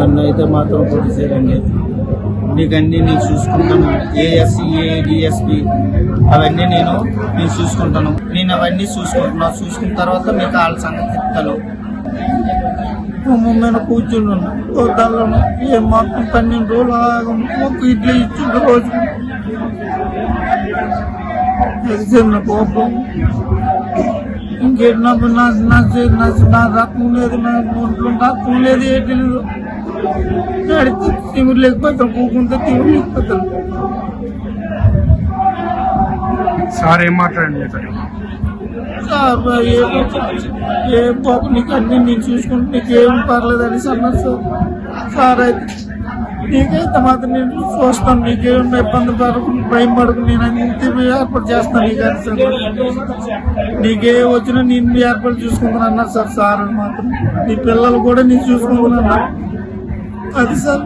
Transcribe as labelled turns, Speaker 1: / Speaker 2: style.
Speaker 1: నన్ను అయితే మాత్రం కొట్టేసారండి. నీకన్నీ నేను చూసుకుంటాను, ఏఎస్సీ ఏడిఎస్పి అవన్నీ నేను చూసుకుంటాను. నేను అవన్నీ చూసుకున్న తర్వాత మీకు వాళ్ళ సంగతి చెప్తాను. మీద కూర్చుని దానిలో మొత్తం 12 రోజులు అలాగా మాకు ఇడ్లీ ఇచ్చిండు రోజు. చిన్న కోపం ఇంకేటి నా రక్తం లేదు, నా ఒంట్లో రక్తం లేదు, ఏంటి లేదు. తిమిరి లేకపోతాను, కూకుంటే తిమిరి లేకపోతాను.
Speaker 2: సార్ ఏం మాట్లాడండి
Speaker 1: సార్ ఏ పోకు నీకు అన్ని నేను చూసుకుంటే నీకేం పర్లేదు అని అన్నారు సార్. సార్ అయితే నీకైతే మాత్రం నేను చూస్తాను, నీకేం ఇబ్బంది భయం పడుకు నేను అన్ని ఏర్పాటు చేస్తాను నీకు అని సార్. నీకే వచ్చినా నేను ఏర్పాటు చూసుకుంటాను అన్నారు సార్. సార్ మాత్రం నీ పిల్లలు కూడా నేను చూసుకుంటున్నాను అది సార్.